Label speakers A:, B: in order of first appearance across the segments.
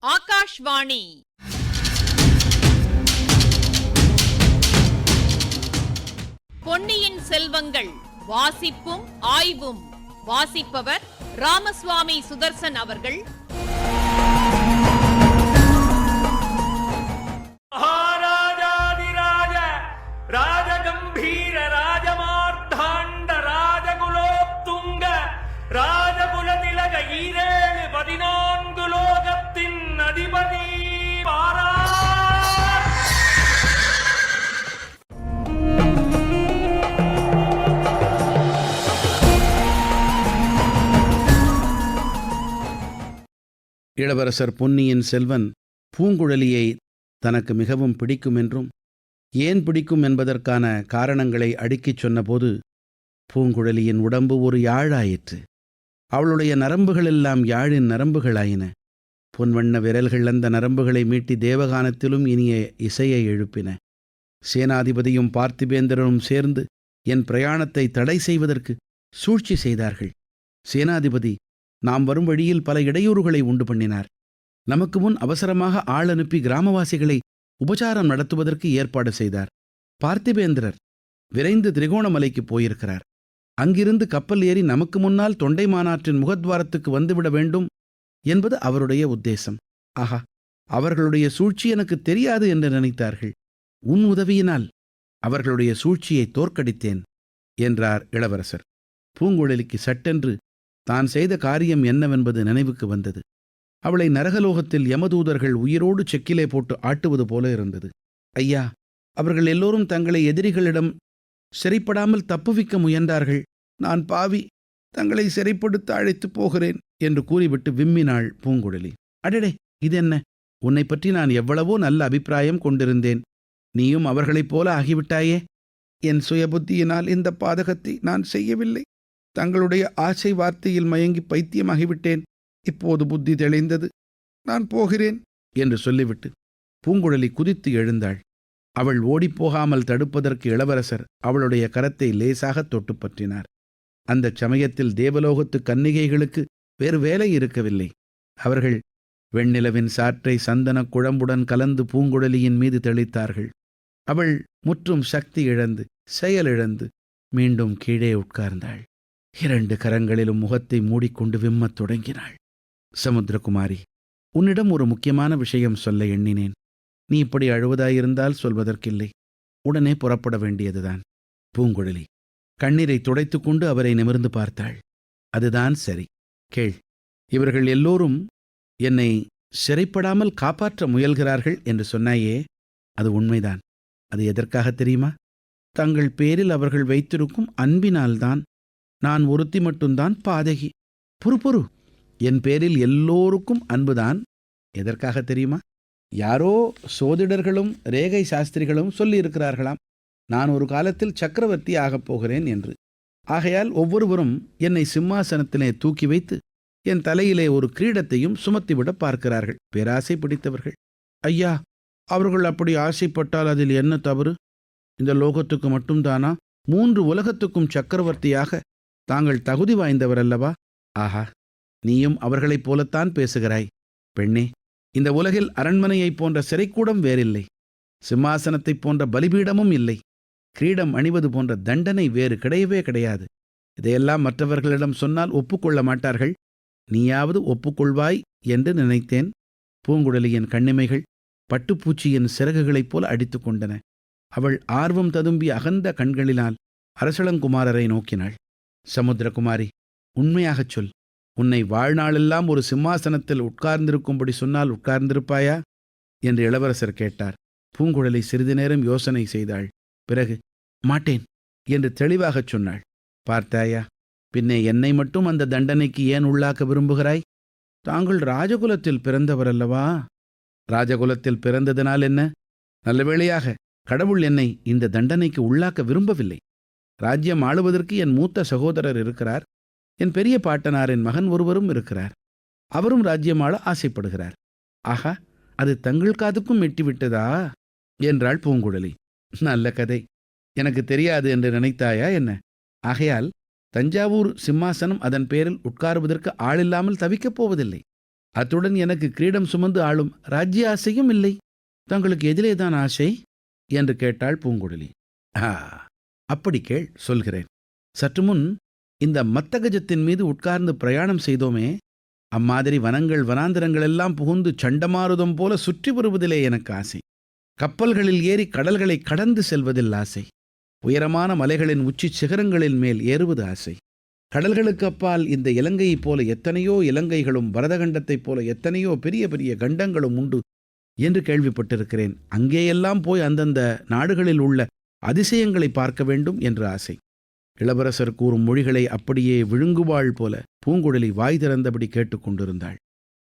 A: ஆகாஷ்வாணி. பொன்னியின் செல்வங்கள் வாசிப்பும் ஆய்வும். வாசிப்பவர் ராமசுவாமி சுதர்சன் அவர்கள்.
B: மகாராஜாதிராஜ ராஜகம்பீர ராஜமார்த்தாண்ட ராஜகுலோத்துங்க ராஜகுலதிலக ஈரேழு 14 லோகத்தின் அதிபதி பாரா.
C: இளவரசர் பொன்னியின் செல்வன் பூங்குழலியை தனக்கு மிகவும் பிடிக்கும் என்றும் ஏன் பிடிக்கும் என்பதற்கான காரணங்களை அடுக்கிச் சொன்னபோது பூங்குழலியின் உடம்பு ஒரு யாழாயிற்று. அவளுடைய நரம்புகளெல்லாம் யாழின் நரம்புகளாயின. பொன்வண்ண விரல்கள் அந்த நரம்புகளை மீட்டி தேவகானத்திலும் இனிய இசையை எழுப்பின. சேனாதிபதியும் பார்த்திபேந்திரனும் சேர்ந்து என் பிரயாணத்தை தடை செய்வதற்கு சூழ்ச்சி செய்தார்கள். சேனாதிபதி நாம் வரும் வழியில் பல இடையூறுகளை உண்டு பண்ணினார். நமக்கு முன் அவசரமாக ஆள் அனுப்பி கிராமவாசிகளை உபசாரம் நடத்துவதற்கு ஏற்பாடு செய்தார். பார்த்திபேந்திரர் விரைந்து திரிகோணமலைக்கு போயிருக்கிறார். அங்கிருந்து கப்பல் ஏறி நமக்கு முன்னால் தொண்டை மாநாட்டின் முகத்வாரத்துக்கு வந்துவிட வேண்டும் என்பது அவருடைய உத்தேசம். ஆஹா, அவர்களுடைய சூழ்ச்சி எனக்கு தெரியாது என்று நினைத்தார்கள். உன் உதவியினால் அவர்களுடைய சூழ்ச்சியை தோற்கடித்தேன் என்றார் இளவரசர். பூங்குழலிக்கு சட்டென்று தான் செய்த காரியம் என்னவென்பது நினைவுக்கு வந்தது. அவளை நரகலோகத்தில் யமதூதர்கள் உயிரோடு செக்கிலே போட்டு ஆட்டுவது போல இருந்தது. ஐயா, அவர்கள் எல்லோரும் தங்களை எதிரிகளிடம் சிறைப்படாமல் தப்புவிக்க முயன்றார்கள். நான் பாவி, தங்களை சிறைப்படுத்த அழைத்து போகிறேன் என்று கூறிவிட்டு விம்மினாள் பூங்குழலி. அடடே, இதென்ன? உன்னை பற்றி நான் எவ்வளவோ நல்ல அபிப்பிராயம் கொண்டிருந்தேன். நீயும் அவர்களைப் போல ஆகிவிட்டாயே. என் சுயபுத்தியினால் இந்த பாதகத்தை நான் செய்யவில்லை. தங்களுடைய ஆசை வார்த்தையில் மயங்கி பைத்தியமாகிவிட்டேன். இப்போது புத்தி தெளிந்தது. நான் போகிறேன் என்று சொல்லிவிட்டு பூங்குழலி குதித்து எழுந்தாள். அவள் ஓடிப்போகாமல் தடுப்பதற்கு இளவரசர் அவளுடைய கரத்தை லேசாக தொட்டு பற்றினார். அந்த சமயத்தில் தேவலோகத்து கன்னிகைகளுக்கு வேறு வேலை இருக்கவில்லை. அவர்கள் வெண்ணிலவின் சாற்றை சந்தனக் குழம்புடன் கலந்து பூங்குழலியின் மீது தெளித்தார்கள். அவள் முற்றும் சக்தி இழந்து செயலிழந்து மீண்டும் கீழே உட்கார்ந்தாள். 2 கரங்களிலும் முகத்தை மூடிக்கொண்டு விம்மத் தொடங்கினாள். சமுத்திரகுமாரி, உன்னிடம் ஒரு முக்கியமான விஷயம் சொல்ல எண்ணினேன். நீ இப்படி அழுவதாயிருந்தால் சொல்வதற்கில்லை. உடனே புறப்பட வேண்டியதுதான். பூங்குழலி கண்ணீரை துடைத்து கொண்டு அவரை நிமிர்ந்து பார்த்தாள். அதுதான் சரி. கேள், இவர்கள் எல்லோரும் என்னை சிறைப்படாமல் காப்பாற்ற முயல்கிறார்கள் என்று சொன்னாயே, அது உண்மைதான். அது எதற்காக தெரியுமா? தங்கள் பேரில் அவர்கள் வைத்திருக்கும் அன்பினால்தான். நான் ஒருத்தி மட்டும்தான் பாதகி. பொறு, என் பேரில் எல்லோருக்கும் அன்புதான். எதற்காக தெரியுமா? யாரோ சோதிடர்களும் ரேகை சாஸ்திரிகளும் சொல்லியிருக்கிறார்களாம், நான் ஒரு காலத்தில் சக்கரவர்த்தி ஆகப் போகிறேன் என்று. ஆகையால் ஒவ்வொருவரும் என்னை சிம்மாசனத்திலே தூக்கி வைத்து என் தலையிலே ஒரு கிரீடத்தையும் சுமத்திவிட பார்க்கிறார்கள். பேராசை பிடித்தவர்கள். ஐயா, அவர்கள் அப்படி ஆசைப்பட்டால் அதில் என்ன தவறு? இந்த லோகத்துக்கு மட்டும்தானா? 3 உலகத்துக்கும் சக்கரவர்த்தியாக தாங்கள் தகுதி வாய்ந்தவர் அல்லவா? ஆஹா, நீயும் அவர்களைப் போலத்தான் பேசுகிறாய். பெண்ணே, இந்த உலகில் அரண்மனையைப் போன்ற சிறைக்கூடம் வேறில்லை. சிம்மாசனத்தைப் போன்ற பலிபீடமும் இல்லை. கிரீடம் அணிவது போன்ற தண்டனை வேறு கிடையவே கிடையாது. இதையெல்லாம் மற்றவர்களிடம் சொன்னால் ஒப்புக்கொள்ள மாட்டார்கள். நீயாவது ஒப்புக்கொள்வாய் என்று நினைத்தேன். பூங்குழலியின் கண்ணிமைகள் பட்டுப்பூச்சியின் சிறகுகளைப் போல அடித்து கொண்டன. அவள் ஆர்வம் ததும்பி அகன்ற கண்களினால் அரசளங்குமாரரை நோக்கினாள். சமுத்திரகுமாரி, உண்மையாகச் சொல். உன்னை வாழ்நாளெல்லாம் ஒரு சிம்மாசனத்தில் உட்கார்ந்திருக்கும்படி சொன்னால் உட்கார்ந்திருப்பாயா என்று இளவரசர் கேட்டார். பூங்குழலி சிறிது நேரம் யோசனை செய்தாள். பிறகு மாட்டேன் என்று தெளிவாகச் சொன்னாள். பார்த்தாயா, பின்னே என்னை மட்டும் அந்த தண்டனைக்கு ஏன் உள்ளாக்க விரும்புகிறாய்? தாங்கள் ராஜகுலத்தில் பிறந்தவரல்லவா? ராஜகுலத்தில் பிறந்ததனால் என்ன? நல்லவேளையாக கடவுள் என்னை இந்த தண்டனைக்கு உள்ளாக்க விரும்பவில்லை. ராஜ்யம் ஆளுவதற்கு என் மூத்த சகோதரர் இருக்கிறார். என் பெரிய பாட்டனாரின் மகன் ஒருவரும் இருக்கிறார். அவரும் ராஜ்யம் ஆள ஆசைப்படுகிறார். ஆஹா, அது தங்கள் காதுக்கும் எட்டிவிட்டதா என்றாள் பூங்குழலி. நல்ல கதை. எனக்கு தெரியாது என்று நினைத்தாயா என்ன? ஆகையால் தஞ்சாவூர் சிம்மாசனம் அதன் பேரில் உட்காருவதற்கு ஆளில்லாமல் தவிக்கப் போவதில்லை. அத்துடன் எனக்கு கிரீடம் சுமந்து ஆளும் ராஜ்ய ஆசையும் இல்லை. தங்களுக்கு எதிலேதான் ஆசை என்று கேட்டாள் பூங்குழலி. ஆ, அப்படி கேள், சொல்கிறேன். சற்று முன் இந்த மத்தகஜத்தின் மீது உட்கார்ந்து பிரயாணம் செய்தோமே, அம்மாதிரி வனங்கள் வனாந்திரங்கள் எல்லாம் புகுந்து சண்டமாருதம் போல சுற்றி வருவதிலே எனக்கு ஆசை. கப்பல்களில் ஏறி கடல்களை கடந்து செல்வதில் ஆசை. உயரமான மலைகளின் உச்சி சிகரங்களின் மேல் ஏறுவது ஆசை. கடல்களுக்கு அப்பால் இந்த இலங்கையைப் போல எத்தனையோ இலங்கைகளும் பரதகண்டத்தைப் போல எத்தனையோ பெரிய பெரிய கண்டங்களும் உண்டு என்று கேள்விப்பட்டிருக்கிறேன். அங்கேயெல்லாம் போய் அந்தந்த நாடுகளில் உள்ள அதிசயங்களை பார்க்க வேண்டும் என்று ஆசை. இளவரசர் கூறும் மொழிகளை அப்படியே விழுங்குவாள் போல பூங்குழலி வாய் திறந்தபடி கேட்டுக்கொண்டிருந்தாள்.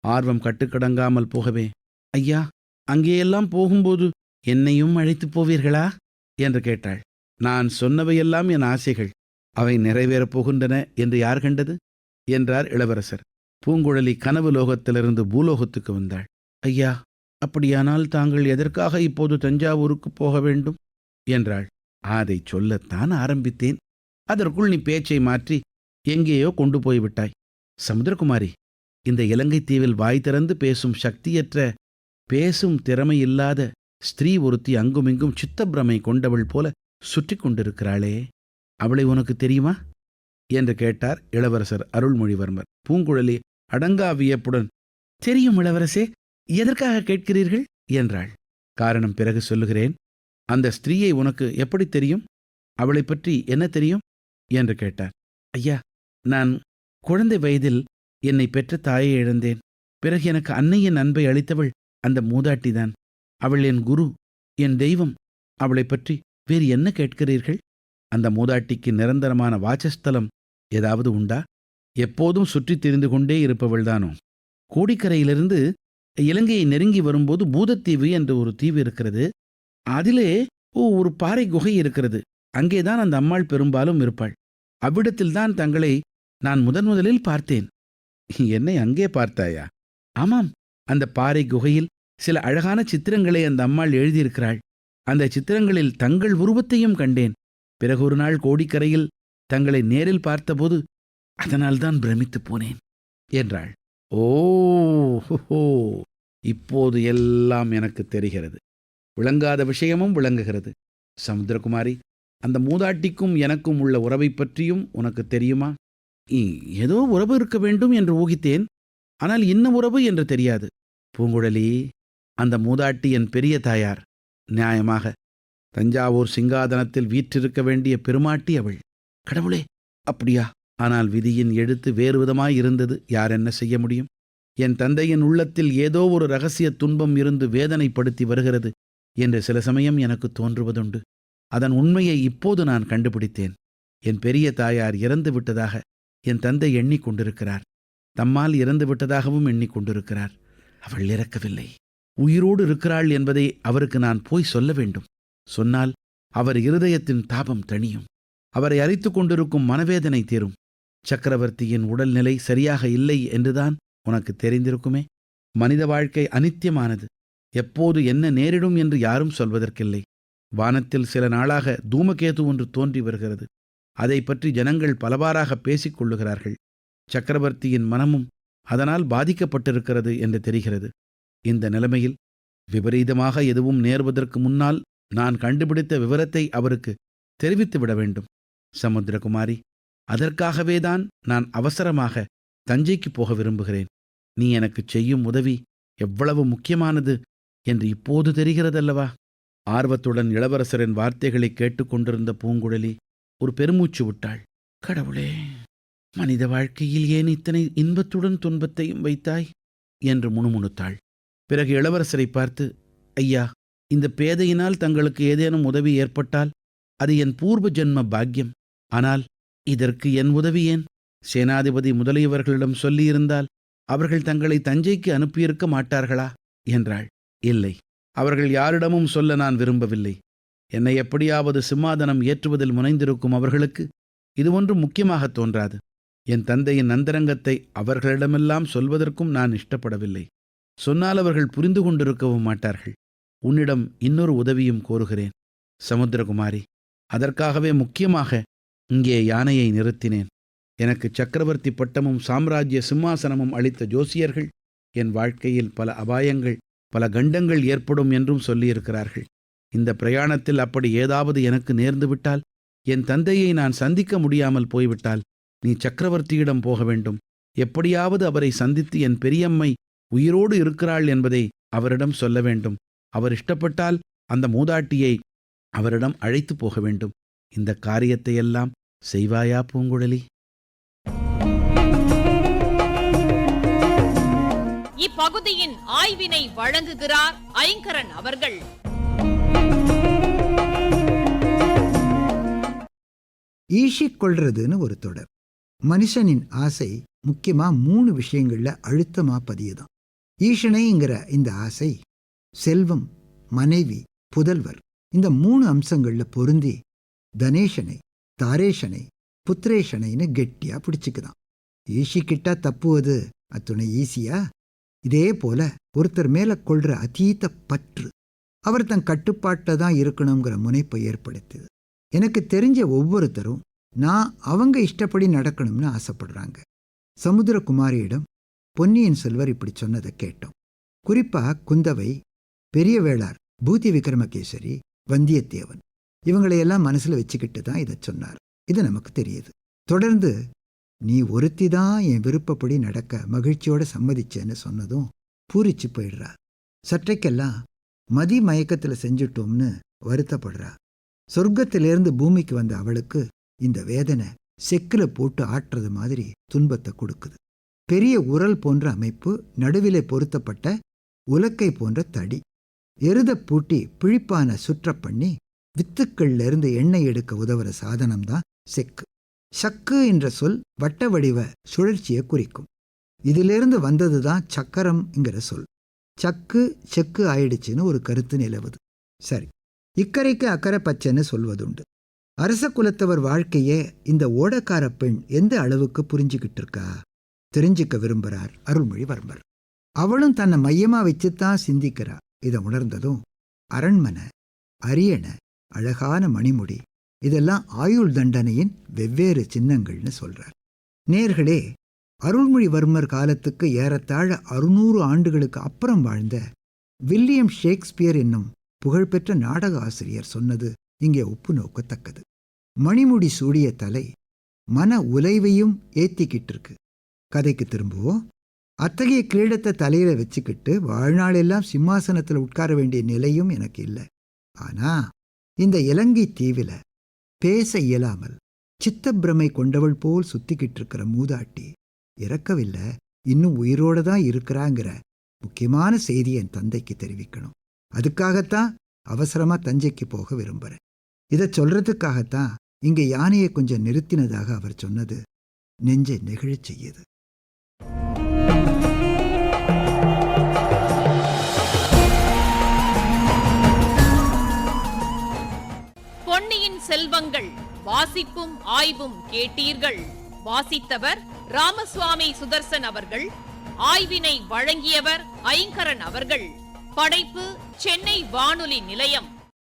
C: ஆர்வம் கட்டுக்கடங்காமல் போகவே, ஐயா, அங்கேயெல்லாம் போகும்போது என்னையும் அழைத்துப் போவீர்களா என்று கேட்டாள். நான் சொன்னவையெல்லாம் என் ஆசைகள், அவை நிறைவேறப் போகின்றன என்று யார் கண்டது என்றார் இளவரசர். பூங்குழலி கனவு லோகத்திலிருந்து பூலோகத்துக்கு வந்தாள். ஐயா, அப்படியானால் தாங்கள் எதற்காக இப்போது தஞ்சாவூருக்கு போக வேண்டும் என்றாள். அதை சொல்லத்தான் ஆரம்பித்தேன். அதற்குள் நீ பேச்சை மாற்றி எங்கேயோ கொண்டு போய்விட்டாய். சமுத்திரகுமாரி, இந்த இலங்கை தீவில் வாய் திறந்து பேசும் சக்தியற்ற, பேசும் திறமையில்லாத ஸ்திரீ ஒருத்தி அங்குமிங்கும் சித்தப்பிரமை கொண்டவள் போல சுற்றி கொண்டிருக்கிறாளே, அவளை உனக்கு தெரியுமா என்று கேட்டார் இளவரசர் அருள்மொழிவர்மர். பூங்குழலி அடங்கா வியப்புடன், தெரியும் இளவரசே, எதற்காக கேட்கிறீர்கள் என்றாள். காரணம் பிறகு சொல்லுகிறேன். அந்த ஸ்திரீயை உனக்கு எப்படி தெரியும்? அவளை பற்றி என்ன தெரியும் என்று கேட்டார். ஐயா, நான் குழந்தை வயதில் என்னை பெற்ற தாயை இழந்தேன். பிறகு எனக்கு அன்னையின் அன்பை அளித்தவள் அந்த மூதாட்டிதான். அவள் என் குரு, என் தெய்வம். அவளை பற்றி வேறு என்ன கேட்கிறீர்கள்? அந்த மூதாட்டிக்கு நிரந்தரமான வாசஸ்தலம் ஏதாவது உண்டா? எப்போதும் சுற்றித் திரிந்து கொண்டே இருப்பவள்தானோ? கோடிக்கரையிலிருந்து இலங்கையை நெருங்கி வரும்போது பூதத்தீவு என்ற ஒரு தீவு இருக்கிறது. அதிலே ஒரு பாறை குகை இருக்கிறது. அங்கேதான் அந்த அம்மாள் பெரும்பாலும் இருப்பாள். அவ்விடத்தில்தான் தங்களை நான் முதலில் பார்த்தேன். என்னை அங்கே பார்த்தாயா? ஆமாம், அந்த பாறை குகையில் சில அழகான சித்திரங்களை அந்த அம்மாள் எழுதியிருக்கிறாள். அந்த சித்திரங்களில் தங்கள் உருவத்தையும் கண்டேன். பிறகு ஒரு நாள் கோடிக்கரையில் தங்களை நேரில் பார்த்தபோது அதனால்தான் பிரமித்து போனேன் என்றாள். ஓஹோ, இப்போது எல்லாம் எனக்கு தெரிகிறது. விளங்காத விஷயமும் விளங்குகிறது. சமுத்திரகுமாரி, அந்த மூதாட்டிக்கும் எனக்கும் உள்ள உறவை பற்றியும் உனக்கு தெரியுமா? ஏதோ உறவு இருக்க வேண்டும் என்று ஊகித்தேன். ஆனால் இன்ன உறவு என்று தெரியாது. பூங்குழலி, அந்த மூதாட்டி என் பெரிய தாயார். நியாயமாக தஞ்சாவூர் சிங்காதனத்தில் வீற்றிருக்க வேண்டிய பெருமாட்டி அவள். கடவுளே, அப்படியா? ஆனால் விதியின் எழுத்து வேறு விதமாய் இருந்தது. யார் என்ன செய்ய முடியும்? என் தந்தையின் உள்ளத்தில் ஏதோ ஒரு இரகசிய துன்பம் இருந்து வேதனைப்படுத்தி வருகிறது என்று சில சமயம் எனக்கு தோன்றுவதுண்டு. அதன் உண்மையை இப்போது நான் கண்டுபிடித்தேன். என் பெரிய தாயார் இறந்து விட்டதாக என் தந்தை எண்ணிக்கொண்டிருக்கிறார். தம்மால் இறந்து விட்டதாகவும் எண்ணிக்கொண்டிருக்கிறார். அவள் இறக்கவில்லை, உயிரோடு இருக்கிறாள் என்பதை அவருக்கு நான் போய் சொல்ல வேண்டும். சொன்னால் அவர் இருதயத்தின் தாபம் தணியும். அவரை அரித்து கொண்டிருக்கும் மனவேதனை தீரும். சக்கரவர்த்தியின் உடல்நிலை சரியாக இல்லை என்றுதான் உனக்கு தெரிந்திருக்குமே. மனித வாழ்க்கை அனித்தியமானது. எப்போது என்ன நேரிடும் என்று யாரும் சொல்வதற்கில்லை. வானத்தில் சில நாளாக தூமகேது ஒன்று தோன்றி வருகிறது. அதை பற்றி ஜனங்கள் பலவாறாக பேசிக் கொள்ளுகிறார்கள். சக்கரவர்த்தியின் மனமும் அதனால் பாதிக்கப்பட்டிருக்கிறது என்று தெரிகிறது. இந்த நிலைமையில் விபரீதமாக எதுவும் நேர்வதற்கு முன்னால் நான் கண்டுபிடித்த விவரத்தை அவருக்கு தெரிவித்துவிட வேண்டும். சமுத்திரகுமாரி, அதற்காகவேதான் நான் அவசரமாக தஞ்சைக்கு போக விரும்புகிறேன். நீ எனக்கு செய்யும் உதவி எவ்வளவு முக்கியமானது என்று இப்போது தெரிகிறதல்லவா? ஆர்வத்துடன் இளவரசரின் வார்த்தைகளை கேட்டுக்கொண்டிருந்த பூங்குழலி ஒரு பெருமூச்சு விட்டாள். கடவுளே, மனித வாழ்க்கையில் ஏன் இத்தனை இன்பத்துடன் துன்பத்தையும் வைத்தாய் என்று முணுமுணுத்தாள். பிறகு இளவரசரை பார்த்து, ஐயா, இந்த பேதையினால் தங்களுக்கு ஏதேனும் உதவி ஏற்பட்டால் அது என் பூர்வ ஜென்ம பாக்கியம். ஆனால் இதற்கு என் உதவி ஏன்? சேனாதிபதி முதலியவர்களிடம் சொல்லியிருந்தால் அவர்கள் தங்களை தஞ்சைக்கு அனுப்பியிருக்க மாட்டார்களா என்றாள். இல்லை, அவர்கள் யாரிடமும் சொல்ல நான் விரும்பவில்லை. என்னை எப்படியாவது சிம்மாதனம் ஏற்றுவதில் முனைந்திருக்கும் அவர்களுக்கு இது ஒன்றும் முக்கியமாக தோன்றாது. என் தந்தையின் அந்தரங்கத்தை அவர்களிடமெல்லாம் சொல்வதற்கும் நான் இஷ்டப்படவில்லை. சொன்னால் அவர்கள் புரிந்து கொண்டிருக்கவும் மாட்டார்கள். உன்னிடம் இன்னொரு உதவியும் கோருகிறேன் சமுத்திரகுமாரி. அதற்காகவே முக்கியமாக இங்கே யானையை நிறுத்தினேன். எனக்கு சக்கரவர்த்தி பட்டமும் சாம்ராஜ்ய சிம்மாசனமும் அளித்த ஜோசியர்கள் என் வாழ்க்கையில் பல அபாயங்கள், பல கண்டங்கள் ஏற்படும் என்றும் சொல்லியிருக்கிறார்கள். இந்த பிரயாணத்தில் அப்படி ஏதாவது எனக்கு நேர்ந்துவிட்டால், என் தந்தையை நான் சந்திக்க முடியாமல் போய்விட்டால், நீ சக்கரவர்த்தியிடம் போக வேண்டும். எப்படியாவது அவரை சந்தித்து என் பெரியம்மை உயிரோடு இருக்கிறாள் என்பதை அவரிடம் சொல்ல வேண்டும். அவர் இஷ்டப்பட்டால் அந்த மூதாட்டியை அவரிடம் அழைத்து போக வேண்டும். இந்த காரியத்தையெல்லாம் செய்வாயா பூங்குழலி?
A: இப்பகுதியின் ஆய்வினை வழங்குகிறார் ஐங்கரன் அவர்கள்.
D: ஈஷிக் கொள்றதுன்னு ஒரு தொடர். மனுஷனின் ஆசை முக்கியமா 3 விஷயங்கள்ல அழுத்தமா பதியுதான். ஈஷனைங்கிற இந்த ஆசை செல்வம், மனைவி, புதல்வர், இந்த 3 அம்சங்கள்ல பொருந்தி தனேஷனை, தாரேஷனை, புத்திரேஷனைன்னு கெட்டியா பிடிச்சுக்குதான். ஈஷிக்கிட்டா தப்புவது அத்துணை ஈஸியா? இதே போல ஒருத்தர் மேல கொள்ற அதீத பற்று அவர் தன் கட்டுப்பாட்டை தான் இருக்கணுங்கிற முனைப்பை ஏற்படுத்துது. எனக்கு தெரிஞ்ச ஒவ்வொருத்தரும் நான் அவங்க இஷ்டப்படி நடக்கணும்னு ஆசைப்படுறாங்க. சமுத்திரகுமாரியிடம் பொன்னியின் செல்வர் இப்படி சொன்னதை கேட்டோம். குறிப்பா குந்தவை, பெரிய வேளார், பூதி விக்ரமகேசரி, வந்தியத்தேவன் இவங்களையெல்லாம் மனசுல வச்சுக்கிட்டு தான் இதை சொன்னார். இது நமக்கு தெரியுது. தொடர்ந்து நீ ஒருத்தி தான் என் விருப்பப்படி நடக்க மகிழ்ச்சியோட சம்மதிச்சேன்னு சொன்னதும் பூரிச்சு போயிடுறா. சற்றைக்கெல்லாம் மதி மயக்கத்துல செஞ்சுட்டோம்னு வருத்தப்படுறா. சொர்க்கத்திலேருந்து பூமிக்கு வந்த அவளுக்கு இந்த வேதனை செக்குல போட்டு ஆட்டுறது மாதிரி துன்பத்தை கொடுக்குது. பெரிய உரல் போன்ற அமைப்பு, நடுவிலே பொருத்தப்பட்ட உலக்கை போன்ற தடி, எருத பூட்டி பிழிப்பான சுற்ற பண்ணி வித்துக்கள்ல இருந்து எண்ணெய் எடுக்க உதவுற சாதனம்தான் செக்கு. சக்கு என்ற சொல் வட்ட வடிவ சுழற்சியை குறிக்கும். இதிலிருந்து வந்ததுதான் சக்கரம்ங்கிற சொல். சக்கு செக்கு ஆயிடுச்சுன்னு ஒரு கருத்து நிலவுது. சரி, இக்கரைக்கு அக்கறை பச்சைன்னு சொல்வதுண்டு. அரச குலத்தவர் வாழ்க்கையே இந்த ஓடக்கார பெண் எந்த அளவுக்கு புரிஞ்சுக்கிட்டு இருக்கா தெரிஞ்சுக்க விரும்புகிறார் அருள்மொழிவர்மர். அவளும் தன்னை மையமா வச்சுத்தான் சிந்திக்கிறா. இதை உணர்ந்ததும் அரண்மனை, அரியணை, அழகான மணிமுடி இதெல்லாம் ஆயுள் தண்டனையின் வெவ்வேறு சின்னங்கள்னு சொல்றார். நேர்களே, அருள்மொழிவர்மர் காலத்துக்கு ஏறத்தாழ 600 ஆண்டுகளுக்கு அப்புறம் வாழ்ந்த வில்லியம் ஷேக்ஸ்பியர் என்னும் புகழ்பெற்ற நாடக ஆசிரியர் சொன்னது இங்கே ஒப்பு நோக்கத்தக்கது. மணிமுடி சூடிய தலை மன உலைவையும் ஏத்திக்கிட்டு இருக்கு. கதைக்கு திரும்புவோம். அத்தகைய கிரீடத்தை தலையில வச்சுக்கிட்டு வாழ்நாளெல்லாம் சிம்மாசனத்தில் உட்கார வேண்டிய நிலையும் எனக்கு இல்லை. ஆனா இந்த இலங்கை தீவில பேச இயலாமல் சித்தப்பிரமை கொண்டவள் போல் சுத்திக்கிட்டு இருக்கிற மூதாட்டி இறக்கவில்லை, இன்னும் உயிரோட தான் இருக்கிறாங்கிற முக்கியமான செய்தி என் தந்தைக்கு தெரிவிக்கணும். அதுக்காகத்தான் அவசரமா தஞ்சைக்கு போக விரும்புறேன். இதை சொல்றதுக்காகத்தான் இங்க யானையை கொஞ்சம் நிறுத்தினதாக அவர் சொன்னது நெஞ்சை நெகிழச் செய்யுது.
A: பொன்னியின் செல்வங்கள் வாசிப்பும் ஆய்வும் கேட்டீர்கள். வாசித்தவர் ராமசுவாமி சுதர்சன் அவர்கள். ஆய்வினை வழங்கியவர் ஐங்கரன் அவர்கள். படைப்பு சென்னை வானொலி நிலையம்.